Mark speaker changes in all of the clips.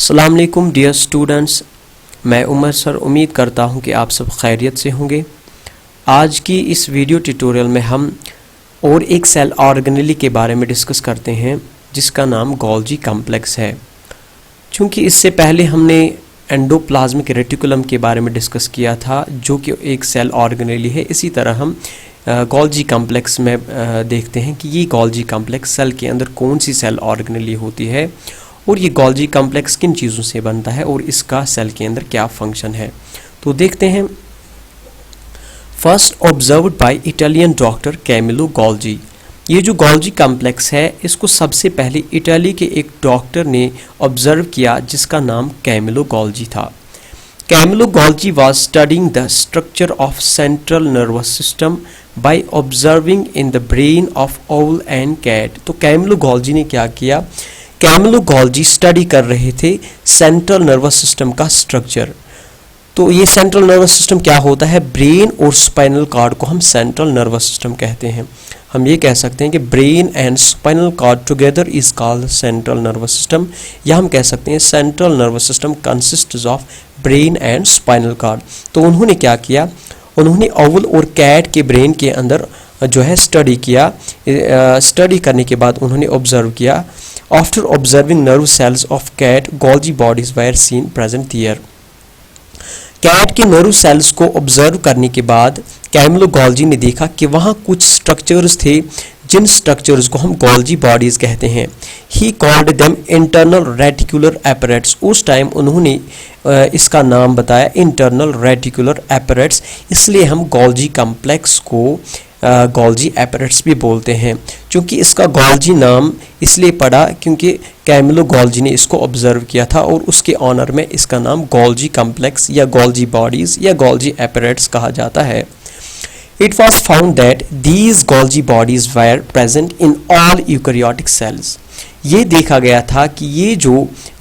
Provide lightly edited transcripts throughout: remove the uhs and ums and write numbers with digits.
Speaker 1: अस्सलाम वालेकुम dear students, मैं उमर सर उम्मीद करता हूं कि आप सब खैरियत से होंगे। आज की इस वीडियो ट्यूटोरियल में हम और एक सेल ऑर्गेनेली के बारे में डिस्कस करते हैं जिसका नाम गोल्जी कॉम्प्लेक्स है। चूँकि इससे पहले हमने एंडोप्लाज्मिक रेटिकुलम के बारे में डिस्कस किया था जो कि एक सेल ऑर्गेनेली है, इसी तरह हम गोल्जी कॉम्प्लेक्स में देखते हैं कि ये गोल्जी कॉम्प्लेक्स सेल के अंदर कौन सी सेल ऑर्गेनेली होती है और ये गोल्जी कॉम्प्लेक्स किन चीज़ों से बनता है और इसका सेल के अंदर क्या फंक्शन है। तो देखते हैं। First observed by Italian doctor Camillo Golgi. ये जो गोल्जी कॉम्प्लेक्स है इसको सबसे पहले इटली के एक डॉक्टर ने ऑब्जर्व किया जिसका नाम कैमिलो गोल्जी था। Camillo Golgi was studying the structure of central nervous system by observing in the brain of owl and cat. तो कैमिलो गोल्जी ने क्या किया, कैमिलो गोल्जी स्टडी कर रहे थे सेंट्रल नर्वस सिस्टम का स्ट्रक्चर। तो ये सेंट्रल नर्वस सिस्टम क्या होता है, ब्रेन और स्पाइनल कॉर्ड को हम सेंट्रल नर्वस सिस्टम कहते हैं। हम ये कह सकते हैं कि brain and spinal cord together is called central nervous system, या हम कह सकते हैं central nervous system consists of brain and spinal cord. तो उन्होंने क्या किया, उन्होंने ओwl और कैट के ब्रेन के अंदर जो है स्टडी किया। स्टडी करने के बाद उन्होंने ऑब्जर्व किया। After observing nerve cells of cat, Golgi bodies were seen present there. Cat के नर्व सेल्स को ऑब्जर्व करने के बाद कैमिलो गोल्जी ने देखा कि वहाँ कुछ स्ट्रक्चर्स थे जिन स्ट्रक्चर्स को हम गोल्जी बॉडीज कहते हैं। He called them internal reticular apparatus. उस टाइम उन्होंने इसका नाम बताया इंटरनल रेटिकुलर एपरेट्स, इसलिए हम गोल्जी कॉम्प्लेक्स को गोल्जी एपरेट्स भी बोलते हैं। क्योंकि इसका गोल्जी नाम इसलिए पड़ा क्योंकि कैमिलो गोल्जी ने इसको ऑब्जर्व किया था और उसके ऑनर में इसका नाम गोल्जी कॉम्प्लेक्स या गोल्जी बॉडीज या गोल्जी एपरेट्स कहा जाता है। It was found that these Golgi bodies were present in all eukaryotic cells. ये देखा गया था कि ये जो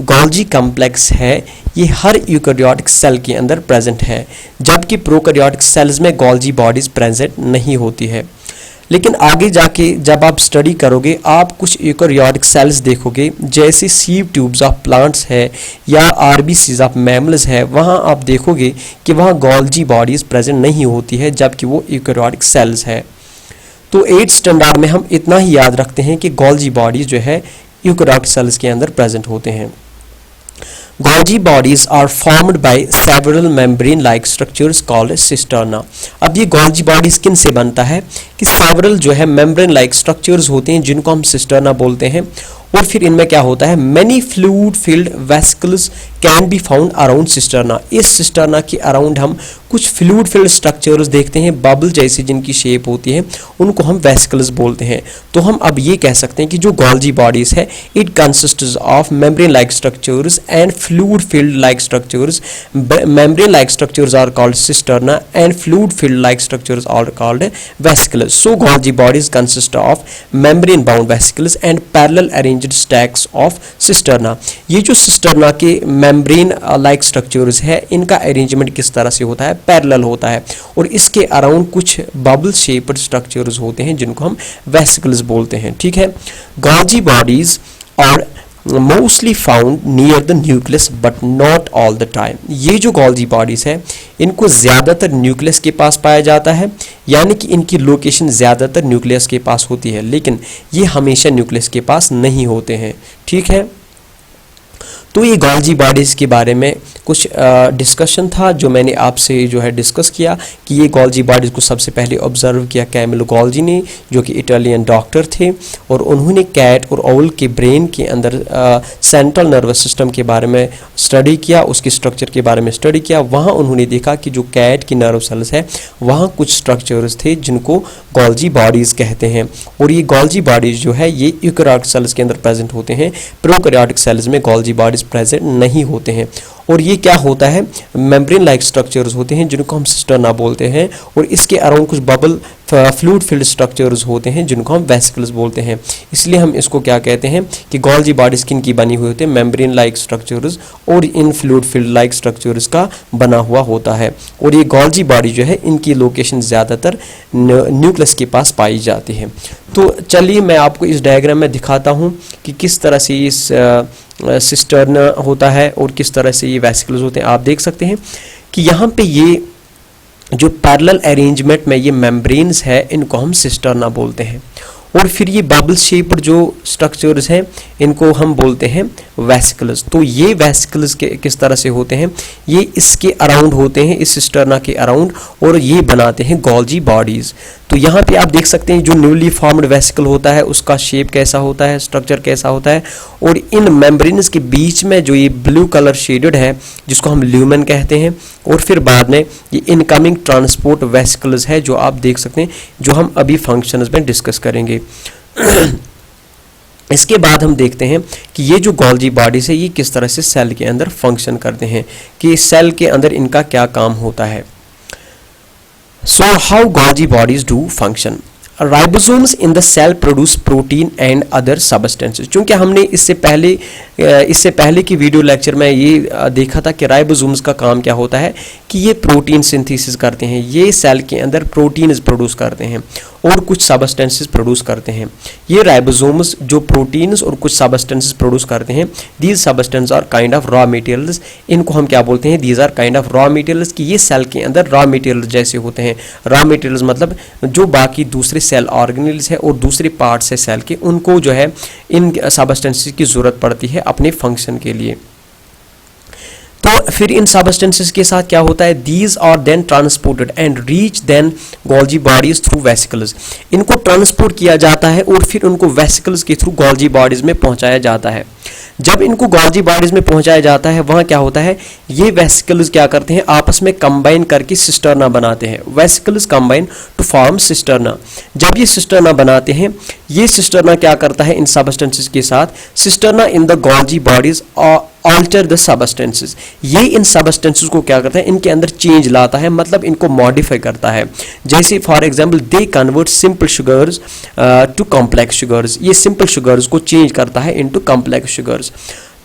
Speaker 1: गोल्जी कॉम्प्लेक्स है ये हर यूकैरियोटिक सेल के अंदर प्रेजेंट है, जबकि प्रोकैरियोटिक सेल्स में गोल्जी बॉडीज प्रेजेंट नहीं होती है। लेकिन आगे जाके जब आप स्टडी करोगे आप कुछ यूकैरियोटिक सेल्स देखोगे जैसे सीव ट्यूब्स ऑफ प्लांट्स है या आरबीसीज ऑफ मैमल्स है, वहाँ आप देखोगे कि वहाँ गोल्जी बॉडीज प्रेजेंट नहीं होती है जबकि वो यूकैरियोटिक सेल्स है। तो 8th स्टैंडर्ड में हम इतना ही याद रखते हैं कि गोल्जी बॉडीज जो है यूकैरियोटिक सेल्स के अंदर प्रेजेंट होते हैं। Golgi bodies are formed by several membrane-like structures called cisterna. अब ये Golgi bodies किन से बनता है कि several जो है membrane-like structures होते हैं जिनको हम cisterna बोलते हैं, और फिर इनमें क्या होता है, many fluid-filled vesicles can be found around cisterna. इस cisterna के अराउंड हम कुछ fluid-filled structures देखते हैं, बबल जैसी जिनकी शेप होती है, उनको हम vesicles बोलते हैं। तो हम अब ये कह सकते हैं कि जो Golgi bodies है it consists of membrane-like structures and fluid-filled-like structures. Membrane-like structures are called cisterna and fluid-filled-like structures are called vesicles. So Golgi bodies consist of membrane-bound vesicles and parallel arranged stacks of cisterna. ये जो cisterna के membrane like structures है इनका arrangement किस तरह से होता है, पैरेलल होता है, और इसके अराउंड कुछ बबल शेप्ड स्ट्रक्चर्स होते हैं जिनको हम वेसिकल्स बोलते हैं। ठीक है। Golgi bodies are mostly found near the nucleus but not all the time. ये जो Golgi bodies है इनको ज़्यादातर न्यूक्लियस के पास पाया जाता है, यानी कि इनकी लोकेशन ज़्यादातर न्यूक्लियस के पास होती है, लेकिन ये हमेशा न्यूक्लियस के पास नहीं होते हैं। ठीक है। तो ये Golgi बॉडीज़ के बारे में कुछ डिस्कशन था जो मैंने आपसे जो है डिस्कस किया कि ये Golgi बॉडीज़ को सबसे पहले ऑब्जर्व किया कैमिलो गोल्जी ने जो कि इटालियन डॉक्टर थे, और उन्होंने कैट और ओwl के ब्रेन के अंदर सेंट्रल नर्वस सिस्टम के बारे में स्टडी किया, उसके स्ट्रक्चर के बारे में स्टडी किया। वहाँ उन्होंने देखा कि जो कैट की नर्व सेल्स है वहाँ कुछ स्ट्रक्चर्स थे जिनको Golgi बॉडीज़ कहते हैं, और ये Golgi बॉडीज़ जो है ये यूकैरियोटिक सेल्स के अंदर प्रेजेंट होते हैं, प्रोकैरियोटिक सेल्स में Golgi बॉडीज़ प्रेजेंट नहीं होते हैं। और ये क्या होता है, मेम्ब्रेन लाइक स्ट्रक्चर्स होते हैं जिनको हम सिस्टर्ना बोलते हैं, और इसके अराउंड कुछ बबल फ्लूइड फिल्ड स्ट्रक्चर्स होते हैं जिनको हम वेसिकल्स बोलते हैं। इसलिए हम इसको क्या कहते हैं कि Golgi बॉडीज किन की बनी हुई होती है, मेम्ब्रेन लाइक स्ट्रक्चर्स और इन फ्लूइड फिल्ड लाइक स्ट्रक्चर्स का बना हुआ होता है। और ये Golgi बॉडी जो है इनकी लोकेशन ज़्यादातर न्यूक्लियस के पास पाई जाती है। तो चलिए मैं आपको इस डायग्राम में दिखाता हूँ कि किस तरह से इस सिस्टर्न होता है और किस तरह से ये वेसिकल्स होते हैं। आप देख सकते हैं कि यहाँ पे ये जो पैरेलल अरेंजमेंट में ये मेम्ब्रेन्स है इनको हम सिस्टर्ना बोलते हैं, और फिर ये बबल शेप्ड जो स्ट्रक्चर्स हैं इनको हम बोलते हैं वेसिकल्स। तो ये वेसिकल्स के किस तरह से होते हैं, ये इसके अराउंड होते हैं, इस सिस्टर्ना के अराउंड, और ये बनाते हैं गोल्जी बॉडीज। तो यहाँ पे आप देख सकते हैं जो न्यूली फॉर्म्ड वेसिकल होता है उसका शेप कैसा होता है, स्ट्रक्चर कैसा होता है, और इन मेम्ब्रेन्स के बीच में जो ये ब्लू कलर शेडेड है जिसको हम ल्यूमेन कहते हैं, और फिर बाद में ये इनकमिंग ट्रांसपोर्ट वेसिकल्स है जो आप देख सकते हैं, जो हम अभी फंक्शंस में डिस्कस करेंगे। इसके बाद हम देखते हैं कि ये जो गोल्जी बॉडीज है ये किस तरह से सेल के अंदर फंक्शन करते हैं, कि सेल के अंदर इनका क्या काम होता है। So how Golgi bodies do function? Ribosomes in the cell produce protein and other substances। चूंकि हमने इससे पहले की वीडियो लेक्चर में ये देखा था कि राइबोसोम्स का काम क्या होता है, कि ये प्रोटीन सिंथेसिस करते हैं, ये सेल के अंदर प्रोटीन्स प्रोड्यूस करते हैं और कुछ सबस्टेंसेस प्रोड्यूस करते हैं। ये राइबोसोम्स जो प्रोटीन्स और कुछ सबस्टेंसेस प्रोड्यूस करते हैं, these substance are kind of raw materials. इनको हम क्या बोलते हैं, these are kind of raw materials, कि ये सेल के अंदर रॉ मटेरियल्स जैसे होते हैं। रॉ मटेरियल्स मतलब जो बाकी दूसरे सेल ऑर्गेनेल्स है और दूसरे पार्ट्स है सेल के, उनको जो है इन सबस्टेंसेस की जरूरत पड़ती है अपने फंक्शन के लिए। तो फिर इन सबस्टेंसेस के साथ क्या होता है, these are then transported and reach then Golgi bodies through vesicles. इनको ट्रांसपोर्ट किया जाता है और फिर उनको वेसिकल्स के थ्रू गोल्जी बॉडीज में पहुंचाया जाता है। जब इनको गोल्जी बॉडीज में पहुंचाया जाता है वहां क्या होता है, ये वेसिकल्स क्या करते हैं, आपस में कंबाइन करके सिस्टर्ना बनाते हैं। Vesicles combine to form cisterna. जब ये सिस्टर्ना बनाते हैं, ये सिस्टर्ना क्या करता है इन सबस्टेंसेस के साथ, cisterna in the Golgi bodies alter the substances. ये इन सबस्टेंसेस को क्या करता है, इनके अंदर चेंज लाता है, मतलब इनको मॉडिफाई करता है। जैसे for example they convert simple sugars to complex sugars. ये सिंपल शुगर्स को चेंज करता है इनटू कॉम्प्लेक्स शुगर्स।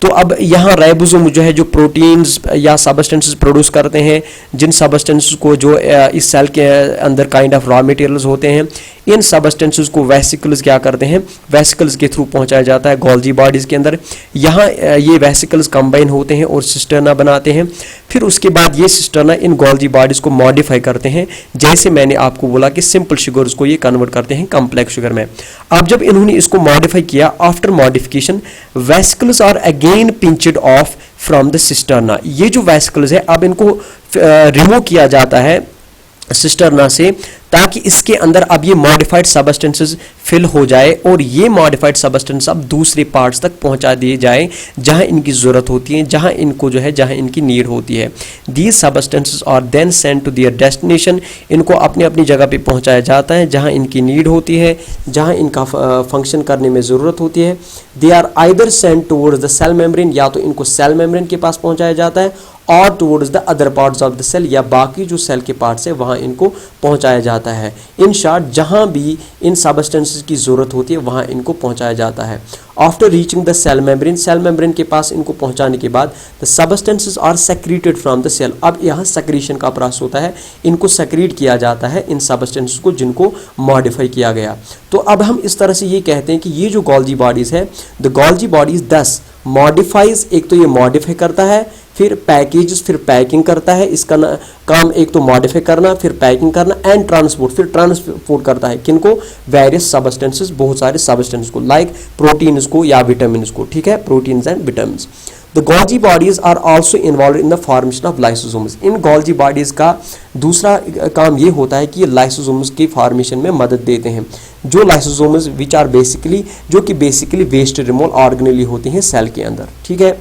Speaker 1: तो अब यहाँ राइबोसोम जो है जो प्रोटीन्स या सबस्टेंसेस प्रोड्यूस करते हैं, जिन सबस्टेंसेस को जो इस सेल के अंदर काइंड ऑफ रॉ मटेरियल्स होते हैं, इन सबस्टेंसेस को वेसिकल्स क्या करते हैं, वेसिकल्स के थ्रू पहुंचाया जाता है गोल्जी बॉडीज के अंदर। यहाँ ये वेसिकल्स कंबाइन होते हैं और सिस्टर्ना बनाते हैं। फिर उसके बाद ये सिस्टर्ना इन गोल्जी बॉडीज को मॉडिफाई करते हैं, जैसे मैंने आपको बोला कि सिंपल शुगर्स को ये कन्वर्ट करते हैं कॉम्प्लेक्स शुगर में। अब जब इन्होंने इसको मॉडिफाई किया, after modification vesicles are again pinched off from the cisterna. ये जो वेसिकल्स है अब इनको रिमूव किया जाता है सिस्टर्ना से, ताकि इसके अंदर अब ये मॉडिफाइड सबस्टेंसेस फिल हो जाए और ये मॉडिफाइड सबस्टेंस अब दूसरे पार्ट्स तक पहुंचा दिए जाए जहां इनकी ज़रूरत होती है, जहां इनको जो है जहां इनकी नीड होती है। These substances are then send to their destination. इनको अपनी अपनी जगह पे पहुंचाया जाता है जहां इनकी नीड होती है, जहां इनका फंक्शन करने में ज़रूरत होती है। They are either send towards the cell membrane, या तो इनको सेल मेम्ब्रेन के पास पहुंचाया जाता है, और towards the other parts of the cell, या बाकी जो सेल के पार्ट्स है वहां इनको पहुंचाया जाता है। इन शॉर्ट जहां भी इन सबस्टेंसेस की जरूरत होती है वहां इनको पहुंचाया जाता है। After reaching the cell membrane के पास इनको पहुंचाने के बाद the substances are secreted from the cell. अब यहाँ सेक्रीशन का प्रोसेस होता है, इनको सेक्रेट किया जाता है इन सबस्टेंसेस को जिनको मॉडिफाई किया गया। तो अब हम इस तरह से ये कहते हैं कि ये जो गोल्जी बॉडीज है, द गोल्जी बॉडीज 10 मॉडिफाइज, एक तो ये मॉडिफाई करता है, फिर पैकेज, फिर पैकिंग करता है। इसका काम एक तो मॉडिफाई करना, फिर पैकिंग करना, एंड ट्रांसपोर्ट, फिर ट्रांसपोर्ट करता है किनको, वेरियस सबस्टेंसेस, बहुत सारे सबस्टेंसेस को, लाइक प्रोटीन्स को या विटामिन को, ठीक है, proteins and vitamin. The Golgi bodies are also involve in the formation of lysosomes. इन गोल्जी बॉडीज का दूसरा काम ये होता है कि ये लाइसोसोम्स की फॉर्मेशन में मदद देते हैं। जो लाइसोसोम्स विच आर बेसिकली, जो कि बेसिकली वेस्ट रिमूवल ऑर्गेनेली होती हैं सेल के अंदर, ठीक है।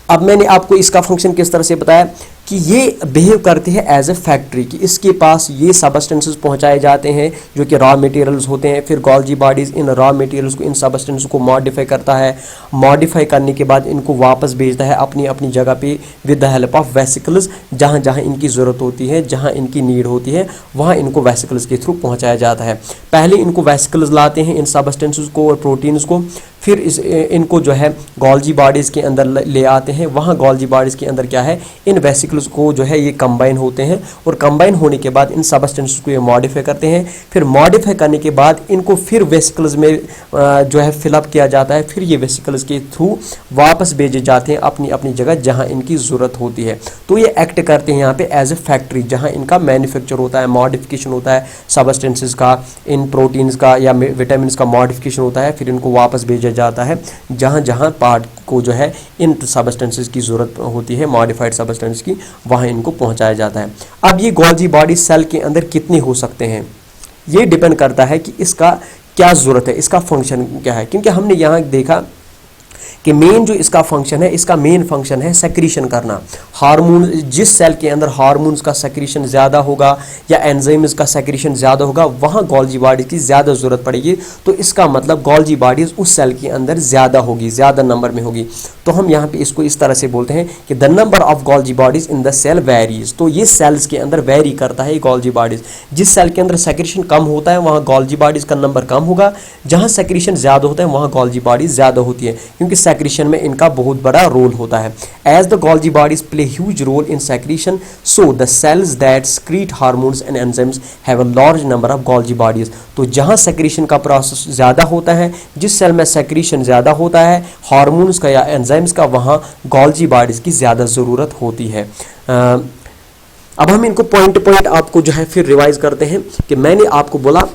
Speaker 1: अब मैंने आपको इसका फंक्शन किस तरह से बताया कि ये बिहेव करते हैं एज ए फैक्ट्री, कि इसके पास ये सबस्टेंसेस पहुंचाए जाते हैं जो कि रॉ मटेरियल्स होते हैं। फिर Golgi bodies in raw materials को, इन सबस्टेंसेस को मॉडिफाई करता है, मॉडिफाई करने के बाद इनको वापस भेजता है अपनी अपनी जगह पे with the help of vesicles. जहां जहां इनकी ज़रूरत होती है, जहां इनकी नीड होती है, वहां इनको वेसिकल्स के थ्रू पहुँचाया जाता है। पहले इनको वेसिकल्स लाते हैं इन सबस्टेंसेस को और प्रोटीन्स को, फिर इनको जो है गोल्जी बॉडीज़ के अंदर ले आते हैं। वहाँ गोल्जी बॉडीज़ के अंदर क्या है, इन वेसिकल्स को जो है ये कंबाइन होते हैं, और कंबाइन होने के बाद इन सबस्टेंसेस को ये मॉडिफाई करते हैं। फिर मॉडिफाई करने के बाद इनको फिर वेसिकल्स में जो है फिलअप किया जाता है। फिर ये वेसिकल्स के थ्रू वापस भेजे जाते हैं अपनी अपनी जगह जहाँ इनकी ज़रूरत होती है। तो ये एक्ट करते हैं यहाँ पे एज ए फैक्ट्री, जहाँ इनका मैन्युफैक्चर होता है, मॉडिफिकेशन होता है सबस्टेंसेस का, इन प्रोटीन्स का या विटामिन का मॉडिफिकेशन होता है। फिर इनको वापस भेजा जाता है जहाँ जहाँ पार्ट को जो है इन सबस्टेंसेस की ज़रूरत होती है, मॉडिफाइड सबस्टेंस की, वहाँ इनको पहुँचाया जाता है। अब ये गोल्जी बॉडी सेल के अंदर कितने हो सकते हैं, ये डिपेंड करता है कि इसका क्या ज़रूरत है, इसका फंक्शन क्या है। क्योंकि हमने यहाँ देखा कि मेन जो इसका फंक्शन है, इसका मेन फंक्शन है सेक्रीशन करना। हार्मोन, जिस सेल के अंदर हार्मोन्स का सेक्रीशन ज़्यादा होगा या एंजाइम्स का सेक्रीशन ज़्यादा होगा, वहाँ गोल्जी बॉडीज़ की ज़्यादा ज़रूरत पड़ेगी। तो इसका मतलब गोल्जी बॉडीज़ उस सेल के अंदर ज़्यादा होगी, ज़्यादा नंबर में होगी। तो हम यहाँ पे इसको इस तरह से बोलते हैं कि the number of Golgi bodies in the cell varies. तो ये सेल्स के अंदर वेरी करता है गोल्जी बॉडीज़। जिस सेल के अंदर सेक्रीशन कम होता है वहाँ गोल्जी बॉडीज़ का नंबर कम होगा, जहाँ सेक्रीशन ज़्यादा होता है वहाँ गोल्जी बॉडीज़ ज़्यादा होती है, क्योंकि सेक्रीशन में इनका बहुत बड़ा रोल होता है। As the Golgi bodies play huge role in secretion, so the cells that secrete hormones and enzymes have a large number of Golgi bodies. तो जहाँ सेक्रीशन का प्रोसेस ज़्यादा होता है, जिस सेल में सेक्रीशन ज़्यादा होता है हार्मोन्स का या एंजाइम्स का, वहाँ गोल्जी बॉडीज की ज़्यादा ज़रूरत होती है। अब हम इनको पॉइंट पॉइंट आपको जो है फिर रिवाइज करते हैं कि मैंने आपको बोला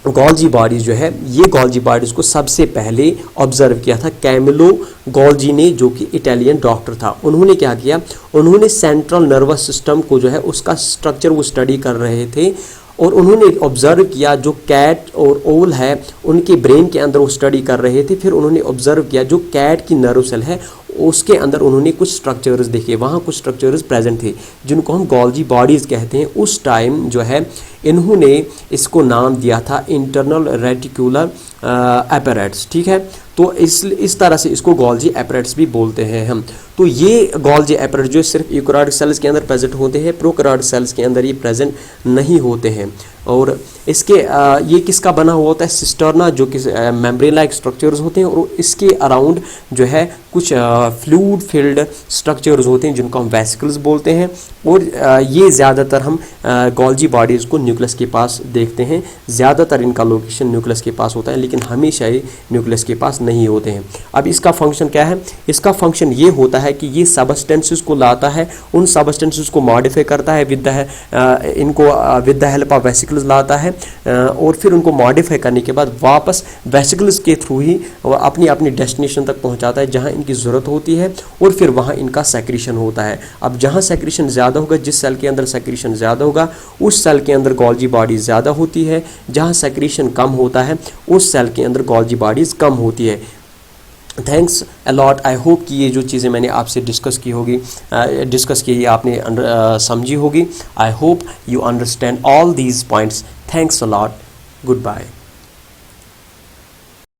Speaker 1: गोल्जी बॉडीज जो है, ये गोल्जी बॉडीज को सबसे पहले ऑब्जर्व किया था कैमिलो गोल्जी ने, जो कि इटालियन डॉक्टर था। उन्होंने क्या किया, उन्होंने सेंट्रल नर्वस सिस्टम को जो है उसका स्ट्रक्चर वो स्टडी कर रहे थे, और उन्होंने ऑब्जर्व किया जो कैट और ओल है उनके ब्रेन के अंदर वो स्टडी कर रहे थे। फिर उन्होंने ऑब्जर्व किया जो कैट की नर्व सेल है उसके अंदर उन्होंने कुछ स्ट्रक्चर्स देखे, वहाँ कुछ स्ट्रक्चर्स प्रेजेंट थे जिनको हम गोल्जी बॉडीज़ कहते हैं। उस टाइम जो है इन्होंने इसको नाम दिया था इंटरनल रेटिकुलर एपरेट्स, ठीक है। तो इस तरह से इसको गोल्जी एपरेट्स भी बोलते हैं हम। तो ये गोल्जी एपरेट्स जो सिर्फ यूकेरियोटिक सेल्स के अंदर प्रेजेंट होते हैं, प्रोकैरियोटिक सेल्स के अंदर ये प्रेजेंट नहीं होते हैं। और इसके ये किसका बना हुआ होता है, सिस्टर्ना, जो कि मेम्ब्रेन लाइक स्ट्रक्चर्स होते हैं, और इसके अराउंड जो है कुछ फ्लूइड फील्ड स्ट्रक्चर्स होते हैं जिनको हम वेसिकल्स बोलते हैं। और ये ज़्यादातर हम गोल्जी बॉडीज़ को न्यूक्लियस के पास देखते हैं, ज़्यादातर इनका लोकेशन न्यूक्लियस के पास होता है, लेकिन हमेशा ही न्यूक्लियस के पास नहीं होते हैं। अब इसका फंक्शन क्या है, इसका फंक्शन ये होता है कि ये सबस्टेंसेस को लाता है, उन सबस्टेंसेस को मॉडिफाई करता है with the help of vesicles लाता है, और फिर उनको मॉडिफाई करने के बाद वापस वेसिकल्स के थ्रू ही अपनी अपनी डेस्टिनेशन तक पहुंचाता है जहां इनकी ज़रूरत होती है, और फिर वहां इनका सेक्रीशन होता है। अब जहां सेक्रीशन ज़्यादा होगा, जिस सेल के अंदर सेक्रीशन ज़्यादा होगा उस सेल के अंदर गोल्जी बॉडी ज़्यादा होती है, जहां सेक्रीशन कम होता है उस सेल के अंदर गोल्जी बॉडीज़ कम होती है। Thanks a lot. आई होप कि ये जो चीज़ें मैंने आपसे डिस्कस की आपने समझी होगी। I hope you understand all these points. Thanks a lot. Good bye.